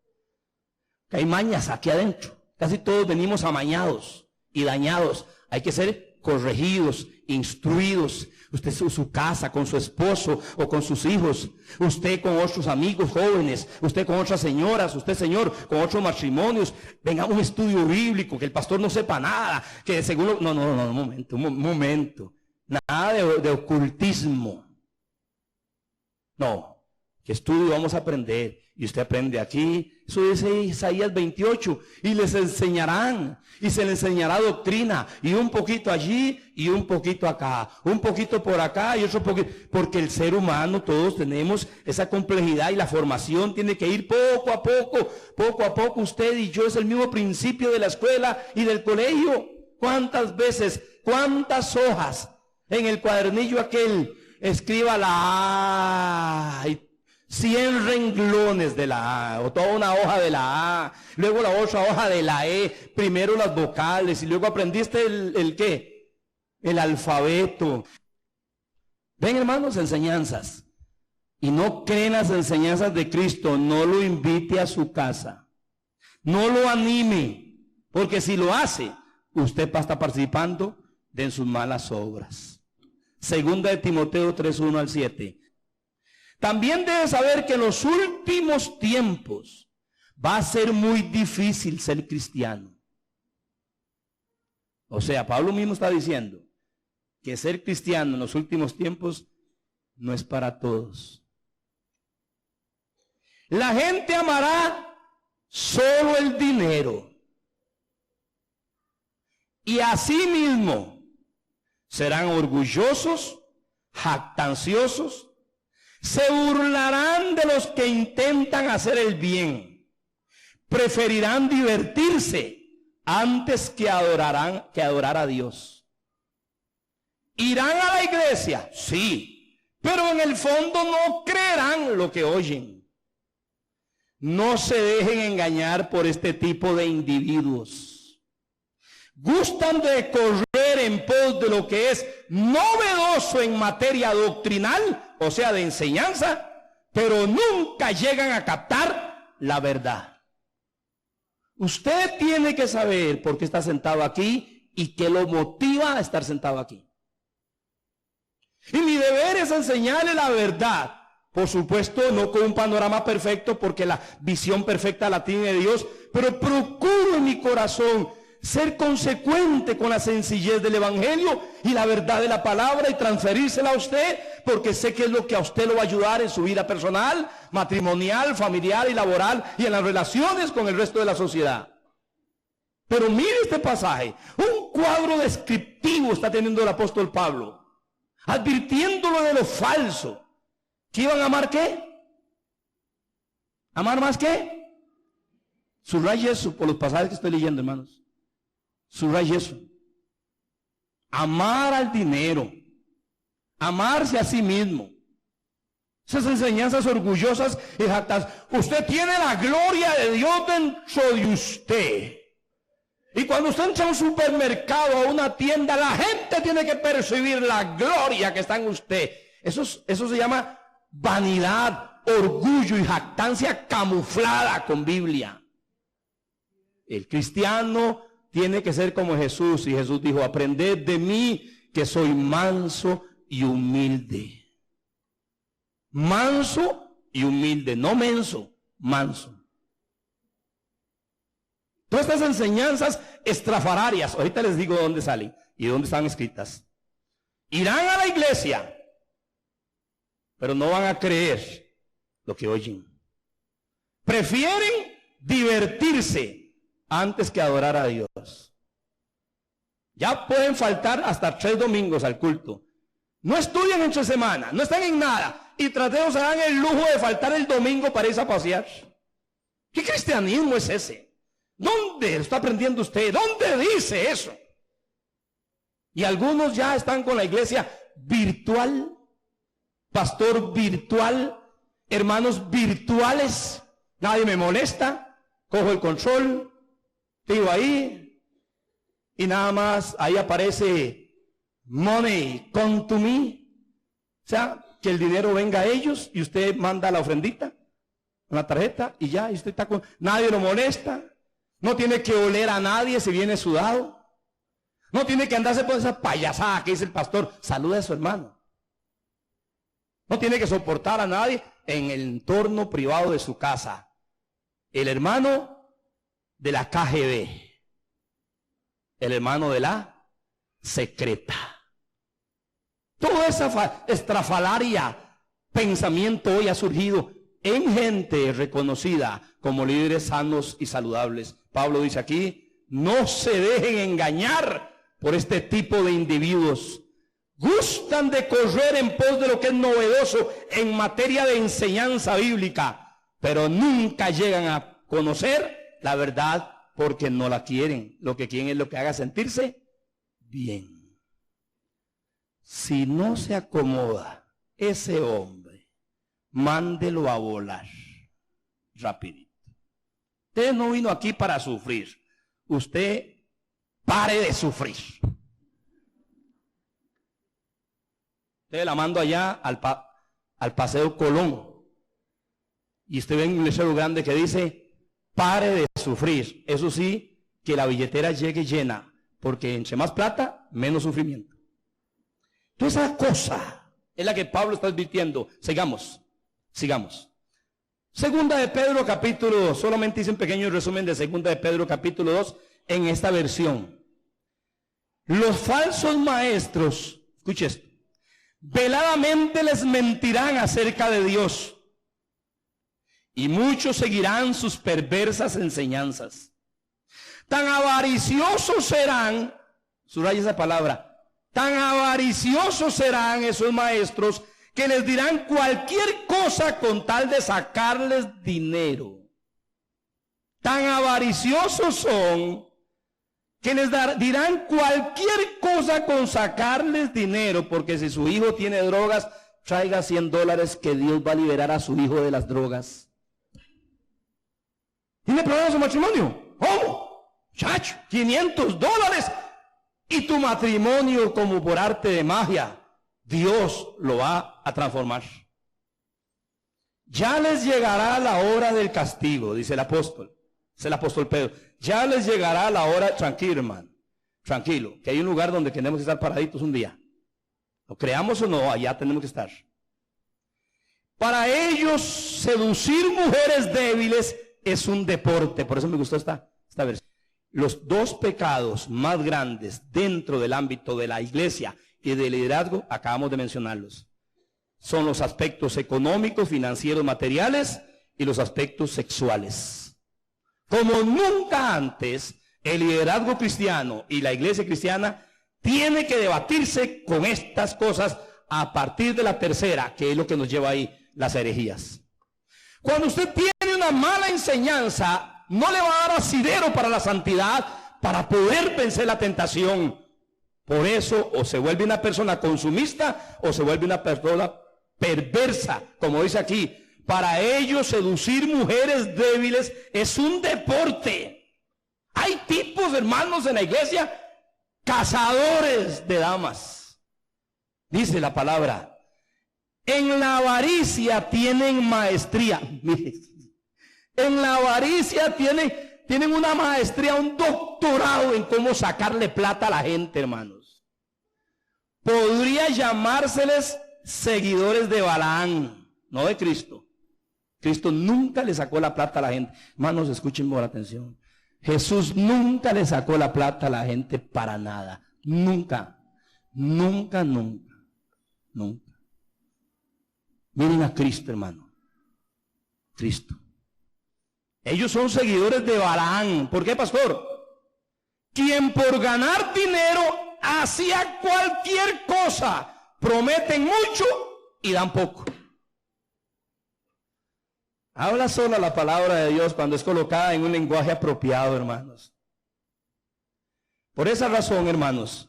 Que hay mañas aquí adentro. Casi todos venimos amañados y dañados. Hay que ser corregidos, instruidos. Usted su casa, con su esposo o con sus hijos. Usted con otros amigos jóvenes. Usted con otras señoras. Usted, señor, con otros matrimonios. Venga, un estudio bíblico, que el pastor no sepa nada. Que según no, un momento. Nada de ocultismo. No. ¿Qué estudio vamos a aprender? Y usted aprende aquí. Eso dice Isaías 28. Y les enseñarán. Y se les enseñará doctrina. Y un poquito allí y un poquito acá. Un poquito por acá y otro poquito. Porque el ser humano, todos tenemos esa complejidad. Y la formación tiene que ir poco a poco. Poco a poco usted y yo. Es el mismo principio de la escuela y del colegio. ¿Cuántas veces? ¿Cuántas hojas? En el cuadernillo aquel. Escriba la A. 100 renglones de la A, o toda una hoja de la A, luego la otra hoja de la E, primero las vocales, y luego aprendiste el ¿qué? El alfabeto. Ven, hermanos, enseñanzas. Y no creen las enseñanzas de Cristo, no lo invite a su casa. No lo anime, porque si lo hace, usted va a estar participando de sus malas obras. Segunda de Timoteo 3:1 al 7. También debe saber que en los últimos tiempos va a ser muy difícil ser cristiano. O sea, Pablo mismo está diciendo que ser cristiano en los últimos tiempos no es para todos. La gente amará solo el dinero. Y asimismo serán orgullosos, jactanciosos. Se burlarán de los que intentan hacer el bien. Preferirán divertirse antes que adorar a Dios. ¿Irán a la iglesia? Sí. Pero en el fondo no creerán lo que oyen. No se dejen engañar por este tipo de individuos. Gustan de correr en pos de lo que es novedoso en materia doctrinal, o sea, de enseñanza, pero nunca llegan a captar la verdad. Usted tiene que saber por qué está sentado aquí y qué lo motiva a estar sentado aquí. Y mi deber es enseñarle la verdad. Por supuesto, no con un panorama perfecto, porque la visión perfecta la tiene Dios, pero procuro en mi corazón ser consecuente con la sencillez del evangelio y la verdad de la palabra y transferírsela a usted, porque sé que es lo que a usted lo va a ayudar en su vida personal, matrimonial, familiar y laboral y en las relaciones con el resto de la sociedad. Pero mire este pasaje, un cuadro descriptivo está teniendo el apóstol Pablo, advirtiéndolo de lo falso. ¿Que iban a amar qué? ¿Amar más qué? Subraye eso por los pasajes que estoy leyendo, hermanos. Subraye eso. Amar al dinero. Amarse a sí mismo. Esas enseñanzas orgullosas y jactas. Usted tiene la gloria de Dios dentro de usted. Y cuando usted entra a un supermercado o a una tienda, la gente tiene que percibir la gloria que está en usted. Eso se llama vanidad, orgullo y jactancia camuflada con Biblia. El cristiano tiene que ser como Jesús, y Jesús dijo: aprended de mí que soy manso y humilde. Manso y humilde, no menso, manso. Todas estas enseñanzas estrafalarias, ahorita les digo dónde salen y dónde están escritas. Irán a la iglesia, pero no van a creer lo que oyen. Prefieren divertirse antes que adorar a Dios. Ya pueden faltar hasta 3 domingos al culto. No estudian entre semana, no están en nada, y tras de eso se dan el lujo de faltar el domingo para irse a pasear. ¿Qué cristianismo es ese? ¿Dónde está aprendiendo usted? ¿Dónde dice eso? Y algunos ya están con la iglesia virtual, pastor virtual, hermanos virtuales. Nadie me molesta, cojo el control, digo ahí, y nada más ahí aparece money come to me. O sea, que el dinero venga a ellos y usted manda la ofrendita, una tarjeta y ya, y usted está con... Nadie lo molesta, no tiene que oler a nadie si viene sudado. No tiene que andarse por esa payasada que dice el pastor, saluda a su hermano. No tiene que soportar a nadie en el entorno privado de su casa. El hermano de la KGB, el hermano de la secreta. Toda esa estrafalaria pensamiento hoy ha surgido en gente reconocida como líderes sanos y saludables. Pablo dice aquí, no se dejen engañar por este tipo de individuos. Gustan de correr en pos de lo que es novedoso en materia de enseñanza bíblica, pero nunca llegan a conocer la verdad porque no la quieren. Lo que quieren es lo que haga sentirse bien. Si no se acomoda ese hombre, mándelo a volar rapidito. Usted no vino aquí para sufrir. Usted pare de sufrir. Usted la mando allá al Paseo Colón. Y usted ve un letrero grande que dice, pare de sufrir. Eso sí, que la billetera llegue llena. Porque entre más plata, menos sufrimiento. Entonces esa cosa es la que Pablo está advirtiendo. Sigamos. Segunda de Pedro capítulo, solamente hice un pequeño resumen de Segunda de Pedro capítulo 2 en esta versión. Los falsos maestros, escuche esto, veladamente les mentirán acerca de Dios y muchos seguirán sus perversas enseñanzas. Tan avariciosos serán, subraya esa palabra, tan avariciosos serán esos maestros que les dirán cualquier cosa con tal de sacarles dinero. Tan avariciosos son que les dirán cualquier cosa con sacarles dinero, porque si su hijo tiene drogas, traiga $100 que Dios va a liberar a su hijo de las drogas. ¿Tiene problemas en su matrimonio? ¿Cómo? Chacho, $500 y tu matrimonio como por arte de magia, Dios lo va a transformar. Ya les llegará la hora del castigo, dice el apóstol. Es el apóstol Pedro. Ya les llegará la hora, tranquilo hermano, tranquilo, que hay un lugar donde tenemos que estar paraditos un día. Lo creamos o no, allá tenemos que estar. Para ellos, seducir mujeres débiles es un deporte. Por eso me gustó esta versión. Los dos pecados más grandes dentro del ámbito de la iglesia y del liderazgo, acabamos de mencionarlos. Son los aspectos económicos, financieros, materiales y los aspectos sexuales. Como nunca antes, el liderazgo cristiano y la iglesia cristiana tiene que debatirse con estas cosas a partir de la tercera, que es lo que nos lleva ahí, las herejías. Cuando usted tiene una mala enseñanza, no le va a dar asidero para la santidad, para poder vencer la tentación. Por eso, o se vuelve una persona consumista, o se vuelve una persona perversa, como dice aquí. Para ellos seducir mujeres débiles es un deporte. Hay tipos, hermanos, en la iglesia, cazadores de damas. Dice la palabra, en la avaricia tienen maestría. En la avaricia tienen una maestría, un doctorado en cómo sacarle plata a la gente, hermanos. Podría llamárseles seguidores de Balaán, no de Cristo. Cristo nunca le sacó la plata a la gente. Hermanos, escuchen por atención. Jesús nunca le sacó la plata a la gente para nada. Nunca. Nunca. Miren a Cristo, hermano. Cristo. Ellos son seguidores de Balaán. ¿Por qué, pastor? Quien por ganar dinero hacía cualquier cosa. Prometen mucho y dan poco. Habla sola la palabra de Dios cuando es colocada en un lenguaje apropiado, hermanos. Por esa razón, hermanos,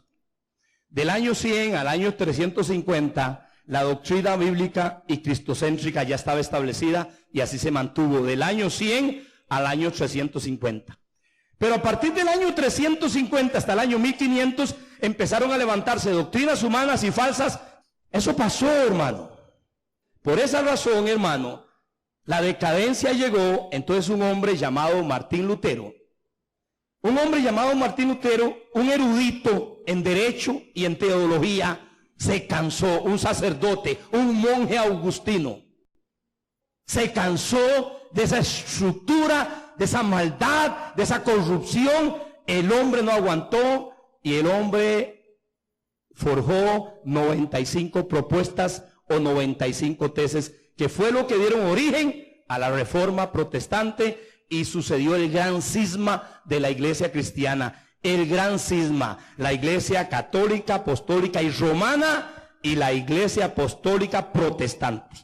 del año 100 al año 350, la doctrina bíblica y cristocéntrica ya estaba establecida y así se mantuvo del año 100 al año 350. Pero a partir del año 350 hasta el año 1500 empezaron a levantarse doctrinas humanas y falsas. Eso pasó, hermano. Por esa razón, hermano, la decadencia llegó. Entonces un hombre llamado Martín Lutero, un erudito en derecho y en teología, se cansó, un sacerdote, un monje agustino, se cansó de esa estructura, de esa maldad, de esa corrupción. El hombre no aguantó y el hombre forjó 95 propuestas o 95 tesis, que fue lo que dieron origen a la Reforma Protestante, y sucedió el gran cisma de la iglesia cristiana. El gran cisma, la iglesia católica, apostólica y romana y la iglesia apostólica protestante.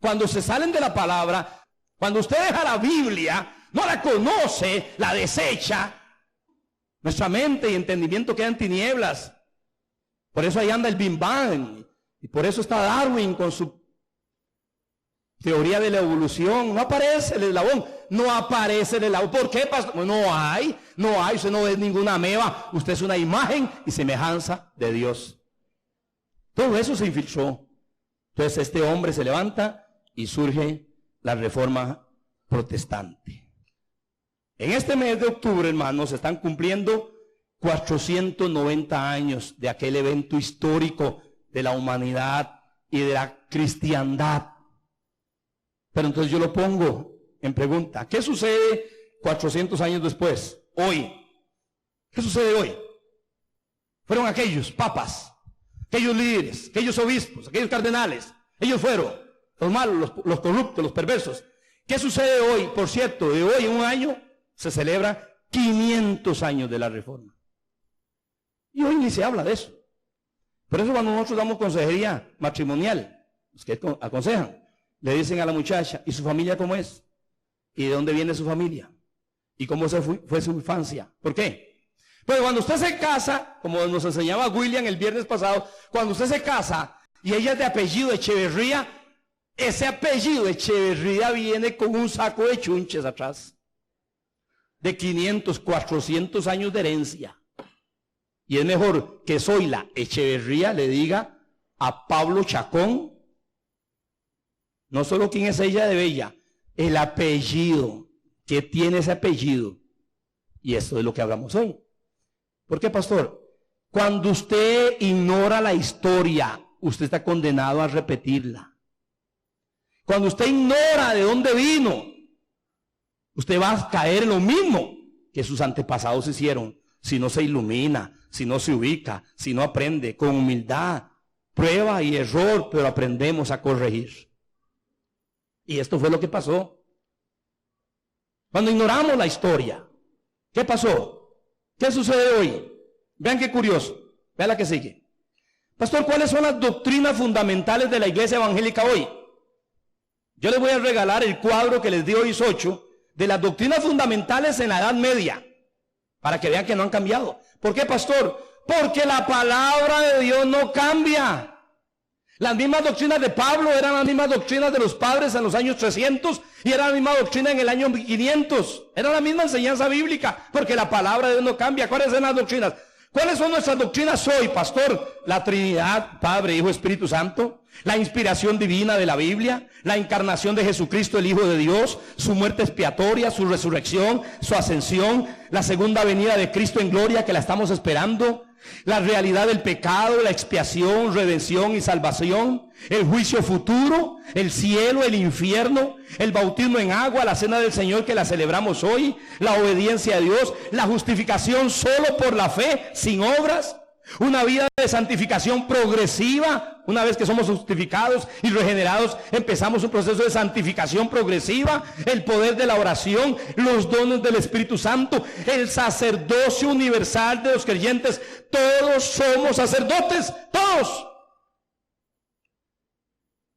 Cuando se salen de la palabra, cuando usted deja la Biblia, no la conoce, la desecha, nuestra mente y entendimiento quedan en tinieblas. Por eso ahí anda el Big Bang, y por eso está Darwin con su teoría de la evolución. No aparece el eslabón, no aparece el eslabón. ¿Por qué, pastor? No hay, usted no es ninguna ameba, usted es una imagen y semejanza de Dios. Todo eso se infiltró. Entonces este hombre se levanta y surge la Reforma Protestante. En este mes de octubre, hermanos, se están cumpliendo 490 años de aquel evento histórico de la humanidad y de la cristiandad. Pero entonces yo lo pongo en pregunta. ¿Qué sucede 400 años después? Hoy. ¿Qué sucede hoy? Fueron aquellos papas, aquellos líderes, aquellos obispos, aquellos cardenales. Ellos fueron los malos, los corruptos, los perversos. ¿Qué sucede hoy? Por cierto, de hoy en un año se celebra 500 años de la Reforma. Y hoy ni se habla de eso. Por eso cuando nosotros damos consejería matrimonial, los que aconsejan, le dicen a la muchacha, ¿y su familia cómo es? ¿Y de dónde viene su familia? ¿Y cómo fue su infancia? ¿Por qué? Pues cuando usted se casa, como nos enseñaba William el viernes pasado, cuando usted se casa y ella es de apellido Echeverría, ese apellido Echeverría viene con un saco de chunches atrás, de 500, 400 años de herencia. Y es mejor que Zoila Echeverría le diga a Pablo Chacón, no solo quién es ella de bella, el apellido, que tiene ese apellido. Y eso es lo que hablamos hoy. ¿Por qué, pastor? Cuando usted ignora la historia, usted está condenado a repetirla. Cuando usted ignora de dónde vino, usted va a caer en lo mismo que sus antepasados hicieron. Si no se ilumina, si no se ubica, si no aprende con humildad, prueba y error, pero aprendemos a corregir. Y esto fue lo que pasó. Cuando ignoramos la historia, ¿qué pasó? ¿Qué sucede hoy? Vean qué curioso. Vean la que sigue. Pastor, ¿cuáles son las doctrinas fundamentales de la iglesia evangélica hoy? Yo les voy a regalar el cuadro que les di hoy 8 de las doctrinas fundamentales en la Edad Media, para que vean que no han cambiado. ¿Por qué, pastor? Porque la palabra de Dios no cambia. Las mismas doctrinas de Pablo eran las mismas doctrinas de los padres en los años 300 y era la misma doctrina en el año 500. Era la misma enseñanza bíblica, porque la palabra de Dios no cambia. ¿Cuáles son las doctrinas? ¿Cuáles son nuestras doctrinas hoy, pastor? La Trinidad, Padre, Hijo, Espíritu Santo, la inspiración divina de la Biblia, la encarnación de Jesucristo, el Hijo de Dios, su muerte expiatoria, su resurrección, su ascensión, la segunda venida de Cristo en gloria que la estamos esperando, la realidad del pecado, la expiación, redención y salvación, el juicio futuro, el cielo, el infierno, el bautismo en agua, la cena del Señor que la celebramos hoy, la obediencia a Dios, la justificación solo por la fe, sin obras, una vida de santificación progresiva. Una vez que somos justificados y regenerados, empezamos un proceso de santificación progresiva, el poder de la oración, los dones del Espíritu Santo, el sacerdocio universal de los creyentes. Todos somos sacerdotes, todos.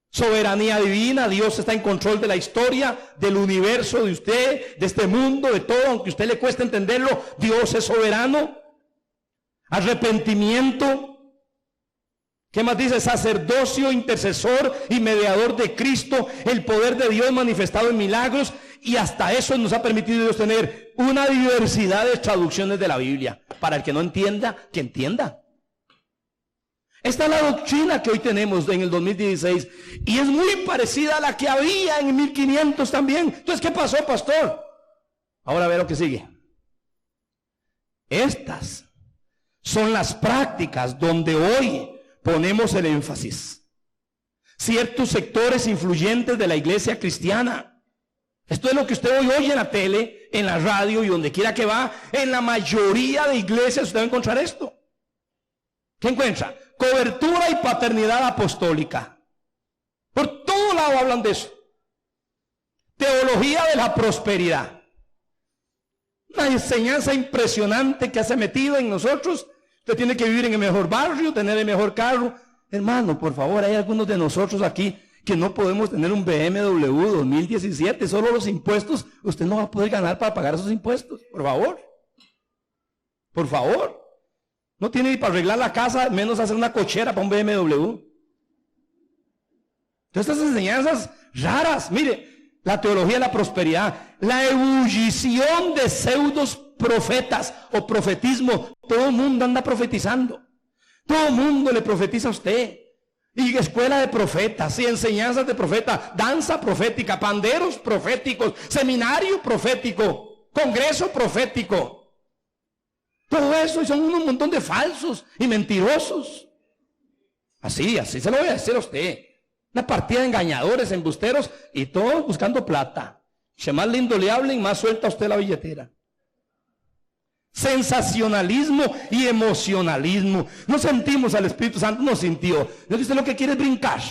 Soberanía divina, Dios está en control de la historia, del universo, de usted, de este mundo, de todo, aunque a usted le cueste entenderlo, Dios es soberano. Arrepentimiento, ¿Qué más dice? Sacerdocio, intercesor y mediador de Cristo, el poder de Dios manifestado en milagros, y hasta eso nos ha permitido Dios tener una diversidad de traducciones de la Biblia. Para el que no entienda, que entienda. Esta es la doctrina que hoy tenemos en el 2016 y es muy parecida a la que había en 1500 también. Entonces, ¿qué pasó, pastor? Ahora ve lo que sigue. Estas son las prácticas donde hoy ponemos el énfasis. Ciertos sectores influyentes de la iglesia cristiana. Esto es lo que usted hoy oye en la tele, en la radio y donde quiera que va. En la mayoría de iglesias usted va a encontrar esto. ¿Qué encuentra? Cobertura y paternidad apostólica. Por todo lado hablan de eso. Teología de la prosperidad. Una enseñanza impresionante que se ha metido en nosotros. Usted tiene que vivir en el mejor barrio, tener el mejor carro. Hermano, por favor, hay algunos de nosotros aquí que no podemos tener un BMW 2017. Solo los impuestos, usted no va a poder ganar para pagar esos impuestos. Por favor. Por favor. No tiene ni para arreglar la casa, menos hacer una cochera para un BMW. Entonces, estas enseñanzas raras, mire, la teología de la prosperidad, la ebullición de pseudos profetas o profetismo. Todo el mundo anda profetizando. Todo el mundo le profetiza a usted. Y escuela de profetas, y enseñanzas de profetas, danza profética, panderos proféticos, seminario profético, congreso profético. Todo eso, y son un montón de falsos y mentirosos. Así se lo voy a decir a usted. Una partida de engañadores, embusteros, y todos buscando plata. Si más lindo le hablen, más suelta usted la billetera. Sensacionalismo y emocionalismo. No sentimos al Espíritu Santo, no sintió. Lo que usted lo que quiere es brincar,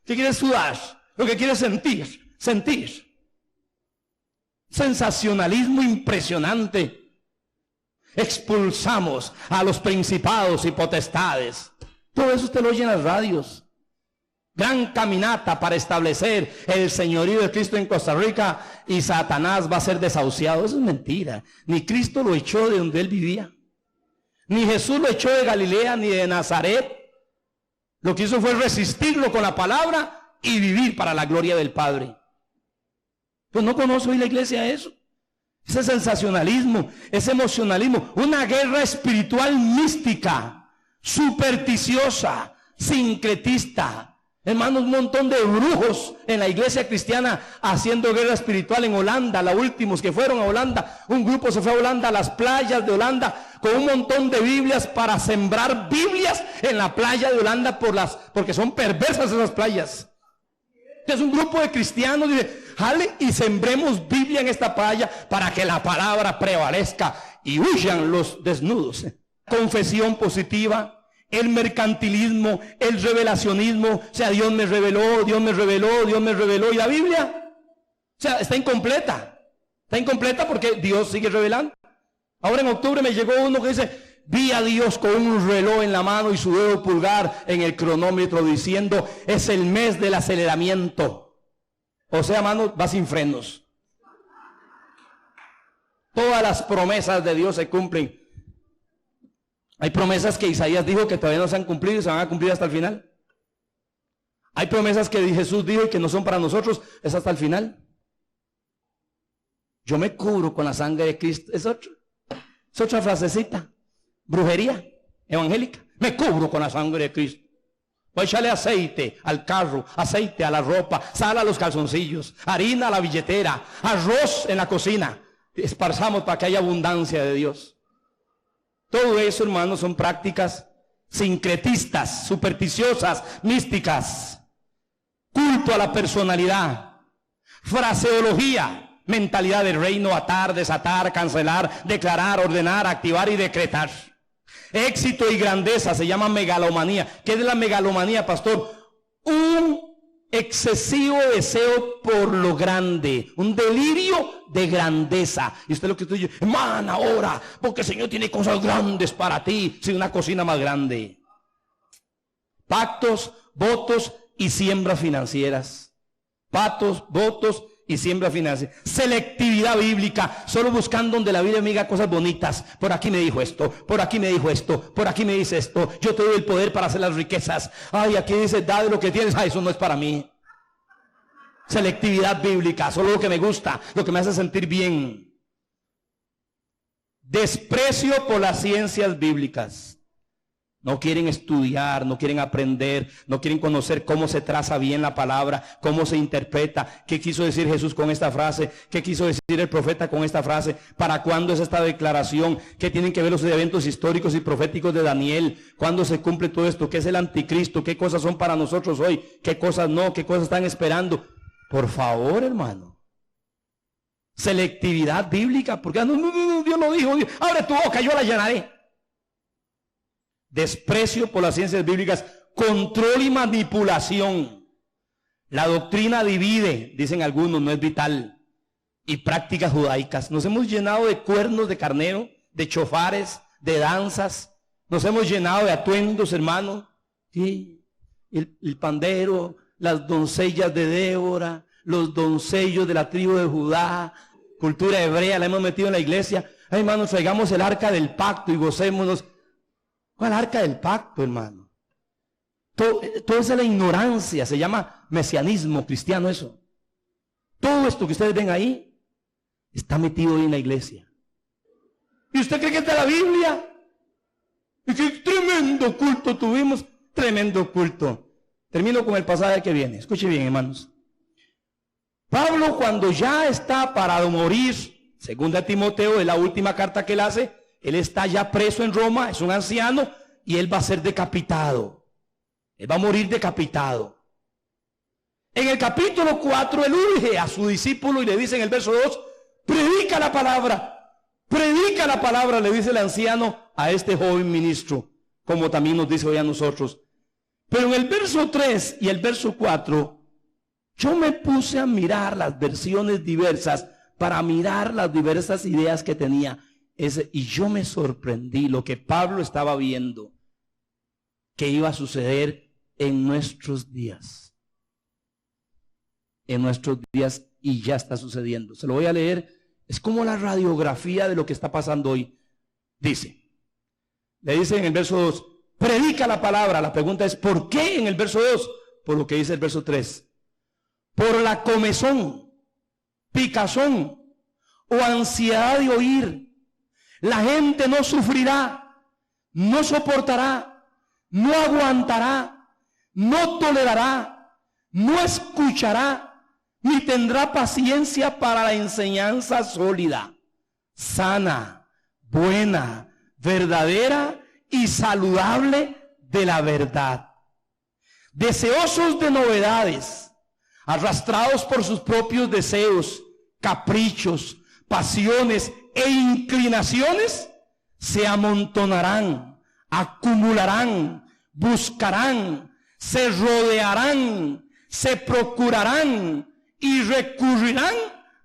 que quiere sudar, lo que quiere es sentir. Sensacionalismo impresionante. Expulsamos a los principados y potestades. Todo eso usted lo oye en las radios. Gran caminata para establecer el señorío de Cristo en Costa Rica y Satanás va a ser desahuciado. Eso es mentira. Ni Cristo lo echó de donde él vivía. Ni Jesús lo echó de Galilea ni de Nazaret. Lo que hizo fue resistirlo con la palabra y vivir para la gloria del Padre. Pues no conoce hoy la iglesia eso. Ese sensacionalismo, ese emocionalismo, una guerra espiritual mística, supersticiosa, sincretista. Hermanos, un montón de brujos en la iglesia cristiana haciendo guerra espiritual en Holanda. Los últimos que fueron a Holanda, un grupo se fue a Holanda, a las playas de Holanda, con un montón de Biblias para sembrar Biblias en la playa de Holanda porque son perversas esas playas. Entonces un grupo de cristianos dice, jale y sembremos Biblia en esta playa para que la palabra prevalezca y huyan los desnudos. Confesión positiva. El mercantilismo, el revelacionismo, o sea, Dios me reveló, Dios me reveló, Dios me reveló, y la Biblia, o sea, está incompleta porque Dios sigue revelando. Ahora en octubre me llegó uno que dice, vi a Dios con un reloj en la mano y su dedo pulgar en el cronómetro diciendo, es el mes del aceleramiento. O sea, hermano, va sin frenos. Todas las promesas de Dios se cumplen. Hay promesas que Isaías dijo que todavía no se han cumplido y se van a cumplir hasta el final. Hay promesas que Jesús dijo y que no son para nosotros, es hasta el final. Yo me cubro con la sangre de Cristo. Es otra frasecita. Brujería evangélica. Me cubro con la sangre de Cristo. Voy a echarle aceite al carro, aceite a la ropa, sal a los calzoncillos, harina a la billetera, arroz en la cocina. Esparzamos para que haya abundancia de Dios. Todo eso, hermanos, son prácticas sincretistas, supersticiosas, místicas. Culto a la personalidad. Fraseología. Mentalidad del reino, atar, desatar, cancelar, declarar, ordenar, activar y decretar. Éxito y grandeza se llama megalomanía. ¿Qué es la megalomanía, pastor? Un excesivo deseo por lo grande, un delirio de grandeza. Y usted lo que dice, hermano, ahora, porque el Señor tiene cosas grandes para ti, sin una cocina más grande. Pactos, votos y siembras financieras. Pactos, votos y siembra financiera. Selectividad bíblica, solo buscando donde la Biblia me diga cosas bonitas. Por aquí me dijo esto, por aquí me dijo esto, por aquí me dice esto. Yo te doy el poder para hacer las riquezas. Ay, aquí dice, da de lo que tienes. Ay, eso no es para mí. Selectividad bíblica, solo lo que me gusta, lo que me hace sentir bien. Desprecio por las ciencias bíblicas. No quieren estudiar, no quieren aprender, no quieren conocer cómo se traza bien la palabra, cómo se interpreta, qué quiso decir Jesús con esta frase, qué quiso decir el profeta con esta frase, para cuándo es esta declaración, qué tienen que ver los eventos históricos y proféticos de Daniel, cuándo se cumple todo esto, qué es el anticristo, qué cosas son para nosotros hoy, qué cosas no, qué cosas están esperando. Por favor, hermano. Selectividad bíblica, porque no, Dios lo dijo, abre tu boca, yo la llenaré. Desprecio por las ciencias bíblicas, control y manipulación. La doctrina divide, dicen algunos, no es vital. Y prácticas judaicas. Nos hemos llenado de cuernos de carnero, de chofares, de danzas. Nos hemos llenado de atuendos, hermano. Sí, el pandero, las doncellas de Débora, los doncellos de la tribu de Judá, cultura hebrea, la hemos metido en la iglesia. Ay, hermanos, traigamos el arca del pacto y gocémonos. ¿Cuál arca del pacto, hermano? Todo eso es la ignorancia, se llama mesianismo cristiano eso. Todo esto que ustedes ven ahí está metido hoy en la iglesia. ¿Y usted cree que está en la Biblia? ¿Y qué tremendo culto tuvimos? Tremendo culto. Termino con el pasaje que viene. Escuche bien, hermanos. Pablo, cuando ya está para morir, segunda Timoteo, es la última carta que él hace. Él está ya preso en Roma, es un anciano, y él va a ser decapitado. Él va a morir decapitado. En el capítulo 4, él urge a su discípulo y le dice en el verso 2, predica la palabra, le dice el anciano a este joven ministro, como también nos dice hoy a nosotros. Pero en el verso 3 y el verso 4, yo me puse a mirar las versiones diversas para mirar las diversas ideas que tenía. Y yo me sorprendí lo que Pablo estaba viendo que iba a suceder en nuestros días. En nuestros días, y ya está sucediendo. Se lo voy a leer. Es como la radiografía de lo que está pasando hoy. Le dice en el verso 2, predica la palabra. La pregunta es, ¿por qué en el verso 2? Por lo que dice el verso 3. Por la comezón, picazón o ansiedad de oír. La gente no sufrirá, no soportará, no aguantará, no tolerará, no escuchará, ni tendrá paciencia para la enseñanza sólida, sana, buena, verdadera y saludable de la verdad. Deseosos de novedades, arrastrados por sus propios deseos, caprichos, pasiones e inclinaciones, se amontonarán, acumularán, buscarán, se rodearán, se procurarán y recurrirán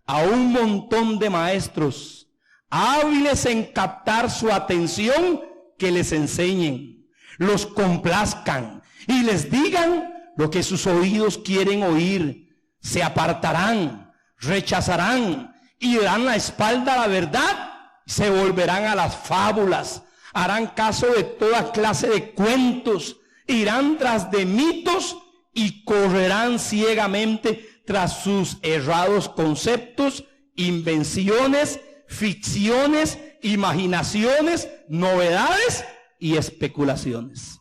a un montón de maestros hábiles en captar su atención, que les enseñen, los complazcan y les digan lo que sus oídos quieren oír. Se apartarán, rechazarán y darán la espalda a la verdad, se volverán a las fábulas, harán caso de toda clase de cuentos, irán tras de mitos y correrán ciegamente tras sus errados conceptos, invenciones, ficciones, imaginaciones, novedades y especulaciones.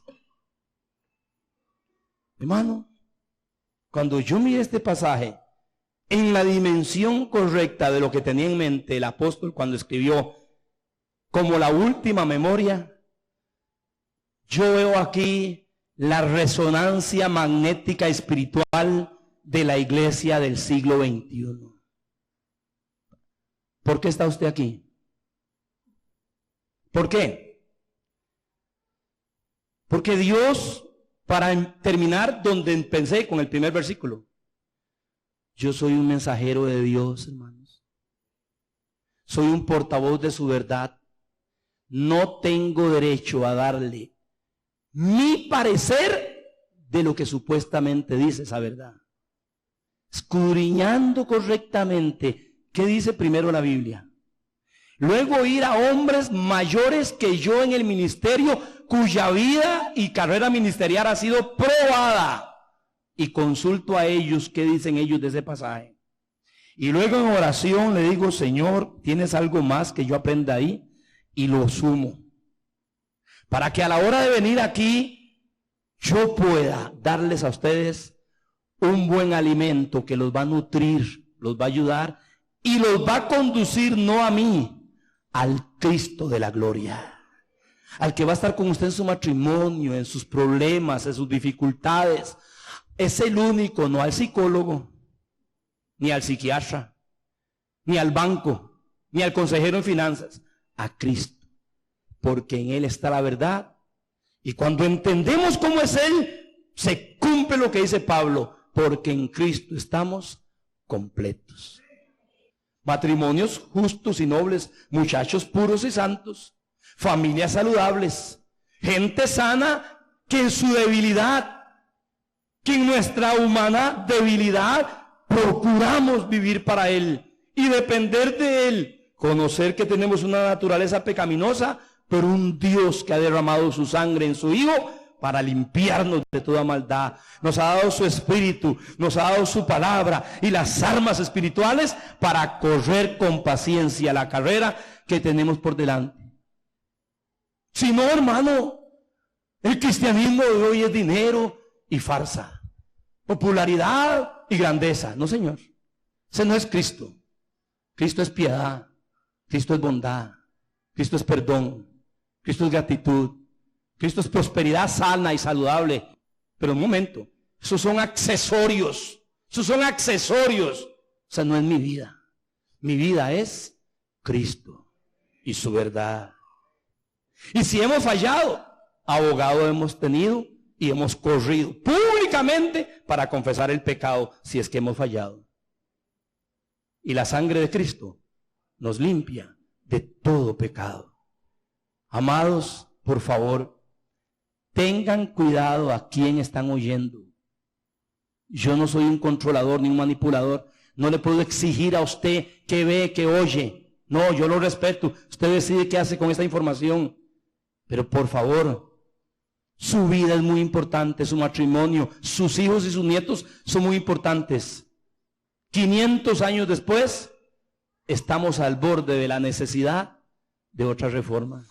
Hermano, cuando yo miré este pasaje en la dimensión correcta de lo que tenía en mente el apóstol cuando escribió como la última memoria, yo veo aquí la resonancia magnética espiritual de la iglesia del siglo XXI. ¿Por qué está usted aquí? ¿Por qué? Porque Dios, para terminar donde pensé con el primer versículo, yo soy un mensajero de Dios, hermanos. Soy un portavoz de su verdad. No tengo derecho a darle mi parecer de lo que supuestamente dice esa verdad. escudriñando correctamente qué dice primero la Biblia. Luego ir a hombres mayores que yo en el ministerio, cuya vida y carrera ministerial ha sido probada, y consulto a ellos qué dicen ellos de ese pasaje. Y luego en oración le digo, Señor, ¿tienes algo más que yo aprenda ahí? Y lo sumo, para que a la hora de venir aquí yo pueda darles a ustedes un buen alimento que los va a nutrir, los va a ayudar y los va a conducir no a mí, al Cristo de la gloria, al que va a estar con usted en su matrimonio, en sus problemas, en sus dificultades. Es el único, no al psicólogo, ni al psiquiatra, ni al banco, ni al consejero en finanzas, a Cristo, porque en Él está la verdad. Y cuando entendemos cómo es Él, se cumple lo que dice Pablo, porque en Cristo estamos completos. Matrimonios justos y nobles, muchachos puros y santos, familias saludables, gente sana que en su debilidad, que en nuestra humana debilidad procuramos vivir para Él y depender de Él, conocer que tenemos una naturaleza pecaminosa, pero un Dios que ha derramado su sangre en su Hijo para limpiarnos de toda maldad. Nos ha dado su Espíritu, nos ha dado su palabra y las armas espirituales para correr con paciencia la carrera que tenemos por delante. Si no, hermano, el cristianismo de hoy es dinero y farsa, popularidad y grandeza. No, Señor, ese no es Cristo. Cristo es piedad, Cristo es bondad, Cristo es perdón, Cristo es gratitud, Cristo es prosperidad sana y saludable. Pero un momento, esos son accesorios. Esos son accesorios. O sea, no es mi vida. Mi vida es Cristo y su verdad. Y si hemos fallado, abogado hemos tenido y hemos corrido públicamente para confesar el pecado si es que hemos fallado. Y la sangre de Cristo nos limpia de todo pecado. Amados, por favor, tengan cuidado a quién están oyendo. Yo no soy un controlador ni un manipulador. No le puedo exigir a usted qué ve, qué oye. No, yo lo respeto. Usted decide qué hace con esta información. Pero por favor, su vida es muy importante, su matrimonio, sus hijos y sus nietos son muy importantes. 500 años después, estamos al borde de la necesidad de otra reforma.